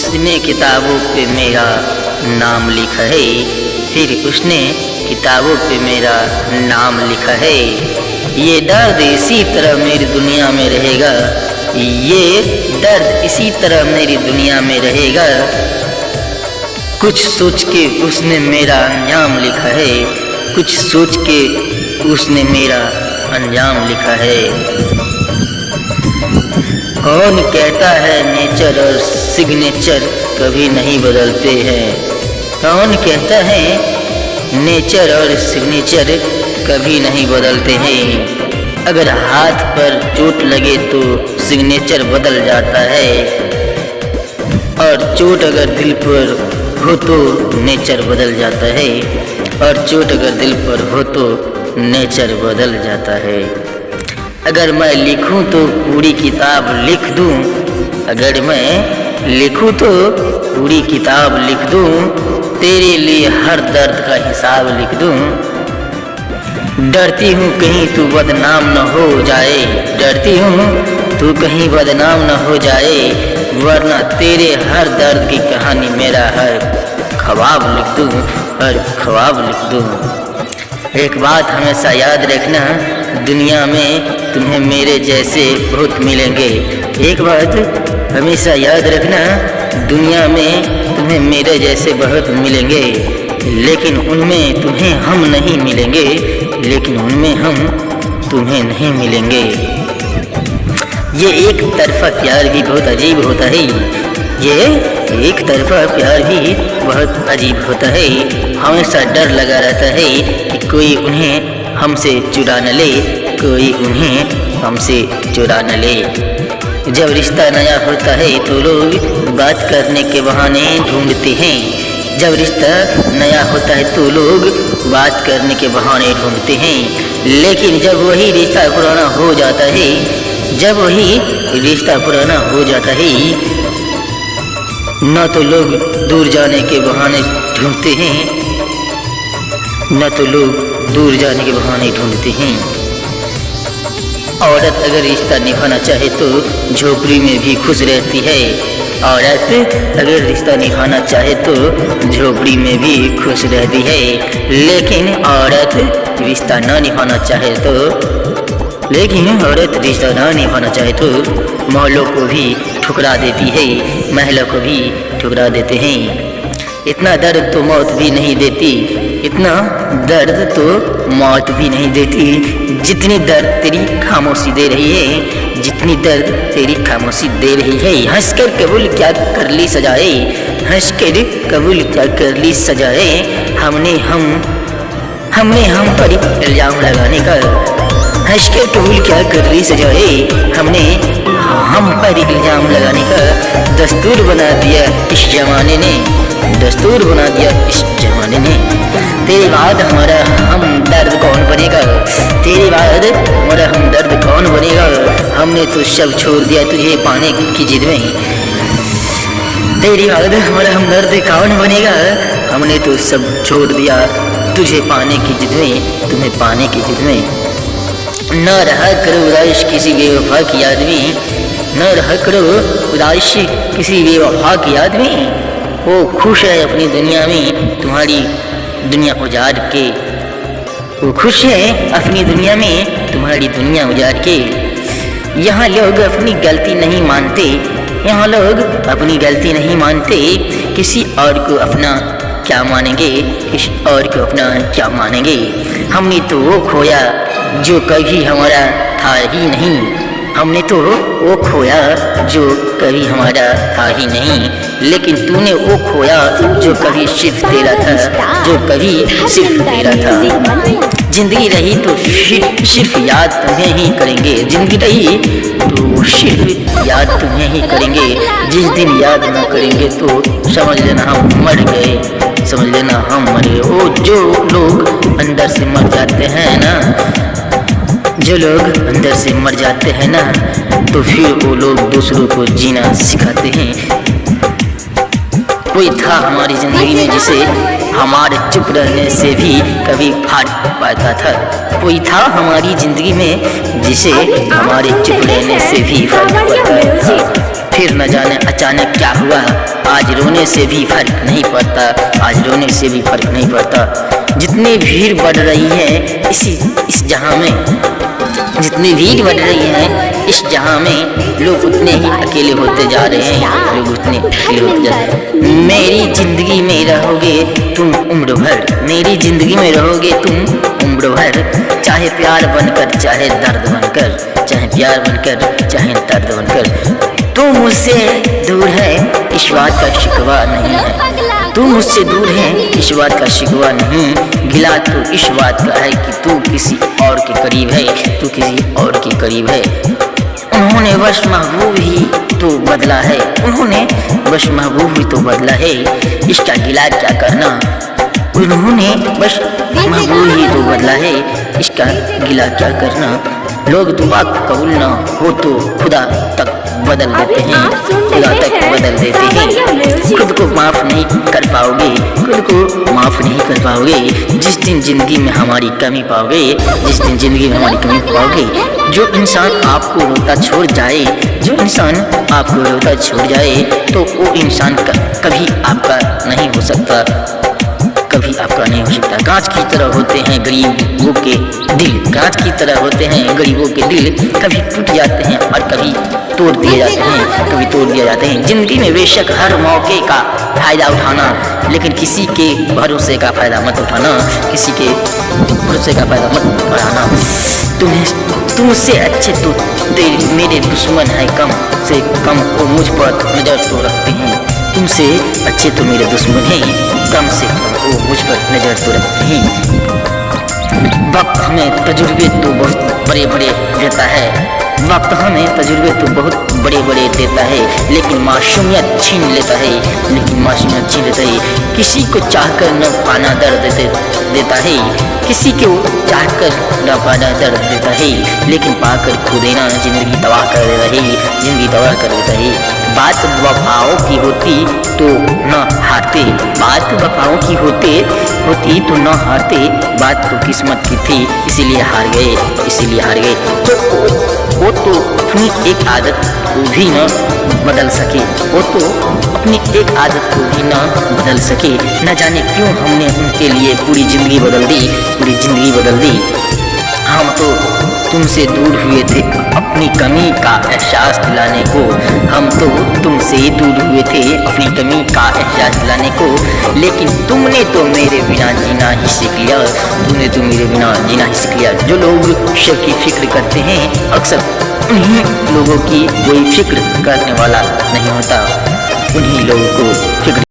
उसने किताबों पे मेरा नाम लिखा है, फिर उसने किताबों पे मेरा नाम लिखा है। ये दर्द इसी तरह मेरी दुनिया में रहेगा, ये दर्द इसी तरह मेरी दुनिया में रहेगा। कुछ सोच के उसने मेरा अंजाम लिखा है, कुछ सोच के उसने मेरा अंजाम लिखा है। कौन कहता है नेचर और सिग्नेचर कभी नहीं बदलते हैं? कौन कहता है नेचर और सिग्नेचर कभी नहीं बदलते हैं? अगर हाथ पर चोट लगे तो सिग्नेचर बदल जाता है, और चोट अगर दिल पर हो तो नेचर बदल जाता है, और चोट अगर दिल पर हो तो नेचर बदल जाता है। अगर मैं लिखूं तो पूरी किताब लिख दूं, अगर मैं लिखूं तो पूरी किताब लिख दूं, तेरे लिए हर दर्द का हिसाब लिख दूं। डरती हूँ कहीं तू बदनाम न हो जाए, डरती हूँ तू कहीं बदनाम न हो जाए, वरना तेरे हर दर्द की कहानी मेरा हर ख्वाब लिख दूं, हर ख्वाब लिख दूं। एक बात हमेशा याद रखना, दुनिया में तुम्हें मेरे जैसे बहुत मिलेंगे। एक बात हमेशा याद रखना, दुनिया में तुम्हें मेरे जैसे बहुत मिलेंगे, लेकिन उनमें तुम्हें हम नहीं मिलेंगे, लेकिन उनमें हम तुम्हें नहीं मिलेंगे। ये एक तरफा प्यार भी बहुत अजीब होता है, ये एक तरफा प्यार भी बहुत अजीब होता है। हमेशा डर लगा रहता है कि कोई उन्हें हमसे चुरा न ले, कोई उन्हें हमसे चुरा न ले। जब रिश्ता नया होता है तो लोग बात करने के बहाने ढूंढते हैं, जब रिश्ता नया होता है तो लोग बात करने के बहाने ढूंढते हैं, लेकिन जब वही रिश्ता पुराना हो जाता है, जब वही रिश्ता पुराना हो जाता है, न तो लोग दूर जाने के बहाने ढूंढते हैं, न तो लोग दूर जाने के बहाने ढूंढते हैं। औरत अगर रिश्ता निभाना चाहे तो झोपड़ी में भी खुश रहती है, औरत अगर रिश्ता निभाना चाहे तो झोपड़ी में भी खुश रहती है, लेकिन औरत रिश्ता न निभाना चाहे तो, लेकिन औरत रिश्ता न निभाना चाहे तो महलों को भी ठुकरा देती है, महलों को भी ठुकरा देते हैं। इतना दर्द तो मौत भी नहीं देती, इतना दर्द तो मौत भी नहीं देती, जितनी दर्द तेरी खामोशी दे रही है, जितनी दर्द तेरी खामोशी दे रही है। हंसकर कबूल क्या कर ली सजाए, हंसकर कबूल क्या कर ली सजाए, हमने हम पर इल्जाम लगाने का, हंसकर कबूल क्या कर ली सजाए, हमने हम पर इल्जाम लगाने का दस्तूर बना दिया इस जमाने ने, दस्तूर बना दिया इस जमाने ने। तेरे बाद हमारा हमदर्द कौन बनेगा, तेरे बाद हमारा हमदर्द कौन बनेगा, हमने तो सब छोड़ दिया तुझे पाने की जिद में, तेरे बाद हमारा हमदर्द कौन बनेगा, हमने तो सब छोड़ दिया तुझे पाने की जिद में, तुम्हें पाने की जिद में। न रहा करो उदास किसी बेवफा की याद में, न रहा करो उदास किसी बेवफा की याद में, वो खुश है अपनी दुनिया में तुम्हारी दुनिया उजाड़ के, वो खुश है अपनी दुनिया में तुम्हारी दुनिया उजाड़ के। यहाँ लोग अपनी गलती नहीं मानते, यहाँ लोग अपनी गलती नहीं मानते, किसी और को अपना क्या मानेंगे, किसी और को अपना क्या मानेंगे। हमने तो वो खोया जो कभी हमारा था ही नहीं, हमने तो वो खोया जो कभी हमारा था ही नहीं, लेकिन तूने वो खोया जो कभी सिर्फ तेरा था, जो कभी सिर्फ तेरा था। जिंदगी रही तो सिर्फ याद तुम्हें ही करेंगे, जिंदगी रही तो सिर्फ याद तुम्हें ही करेंगे, जिस दिन याद ना करेंगे तो समझ लेना हम मर गए, समझ लेना हम मर गए। वो जो लोग अंदर से मर जाते हैं ना, जो लोग अंदर से मर जाते हैं ना, तो फिर वो लोग दूसरों को जीना सिखाते हैं। कोई था हमारी जिंदगी में जिसे हमारे चुप रहने से भी कभी हार पाता था, कोई था हमारी जिंदगी में जिसे हमारे चुप रहने से भी फर्क पड़ता था। फिर न जाने अचानक क्या हुआ, आज रोने से भी फर्क नहीं पड़ता, आज रोने से भी फर्क नहीं पड़ता। जितनी भीड़ बढ़ रही है इस जहां में, जितनी भीड़ बढ़ रही है इस जहां में, लोग उतने ही अकेले होते जा रहे हैं, लोग उतने अकेले होते जा रहे हैं। मेरी जिंदगी में रहोगे तुम उम्र भर, मेरी जिंदगी में रहोगे तुम उम्र भर, चाहे प्यार बनकर चाहे दर्द बनकर, चाहे प्यार बनकर चाहे दर्द बनकर। तू मुझसे दूर है इस बात का शिकवा नहीं है, तू मुझसे दूर है इस बात का शिकवा नहीं, गिला तो इस बात का है कि तू किसी और के करीब है, तू किसी और के करीब है। उन्होंने बस महबूब ही तो बदला है, उन्होंने बस महबूब ही तो बदला है, इसका गिला क्या करना। उन्होंने बस महबूब ही तो बदला है, इसका गिला क्या करना। लोग दुआ कबूल ना हो तो खुदा तक बदल देते हैं, खुदा तक बदल देते हैं। खुद को माफ़ नहीं कर पाओगे, खुद को माफ़ नहीं कर पाओगे। जिस दिन ज़िंदगी में हमारी कमी पाओगे, जिस दिन ज़िंदगी में हमारी कमी पाओगे, जो इंसान आपको रोता छोड़ जाए, जो इंसान आपको रोता छोड़ जाए, तो वो इंसान कभी आपका नहीं हो सकता, कभी आपका नहीं हो सकता। कांच की तरह होते हैं गरीबों के दिल, कांच की तरह होते हैं गरीबों के दिल, कभी टूट जाते हैं और कभी तोड़ दिए जाते हैं, कभी तोड़ दिए जाते हैं। जिंदगी में बेशक हर मौके का फायदा उठाना, लेकिन किसी के भरोसे का फायदा मत उठाना, किसी के भरोसे का फायदा मत उठाना। तुमसे अच्छे तो मेरे दुश्मन है कम से कम, वो मुझ पर नजर तो रखते हैं। तुमसे अच्छे तो मेरे दुश्मन हैं, कम से कम वो मुझ पर नजर तो रखते हैं। वक्त हमें तजुर्बे तो बहुत बड़े बड़े देता है, वक्त हमें तजुर्बे तो बहुत बड़े बड़े देता है, लेकिन मासूमियत छीन लेता है, लेकिन मासूमियत छीन लेता है। किसी को चाहकर न पाना दर्द देता है, किसी को चाहकर न पाना दर्द देता है, लेकिन पाकर खो देना जिंदगी तबाह कर देता है, जिंदगी तबाह कर देता है। बात वफाओं की होती तो न हारते, बात वफाओं की होती तो न हारते, बात तो किस्मत की थी इसीलिए हार गए, इसीलिए हार गए। तो वो तो अपनी एक आदत को भी न बदल सके, वो तो अपनी एक आदत को भी न बदल सके। न जाने क्यों हमने उनके लिए पूरी ज़िंदगी बदल दी, पूरी ज़िंदगी बदल दी। हम तो तुमसे दूर हुए थे अपनी कमी का एहसास दिलाने को, हम तो तुमसे दूर हुए थे अपनी कमी का एहसास दिलाने को, लेकिन तुमने तो मेरे बिना जीना ही सीख लिया, तुमने तो मेरे बिना जीना ही सीख लिया। जो लोग सबकी फिक्र करते हैं अक्सर उन्हीं लोगों की कोई फिक्र करने वाला नहीं होता, उन्हीं लोगों को फिक्र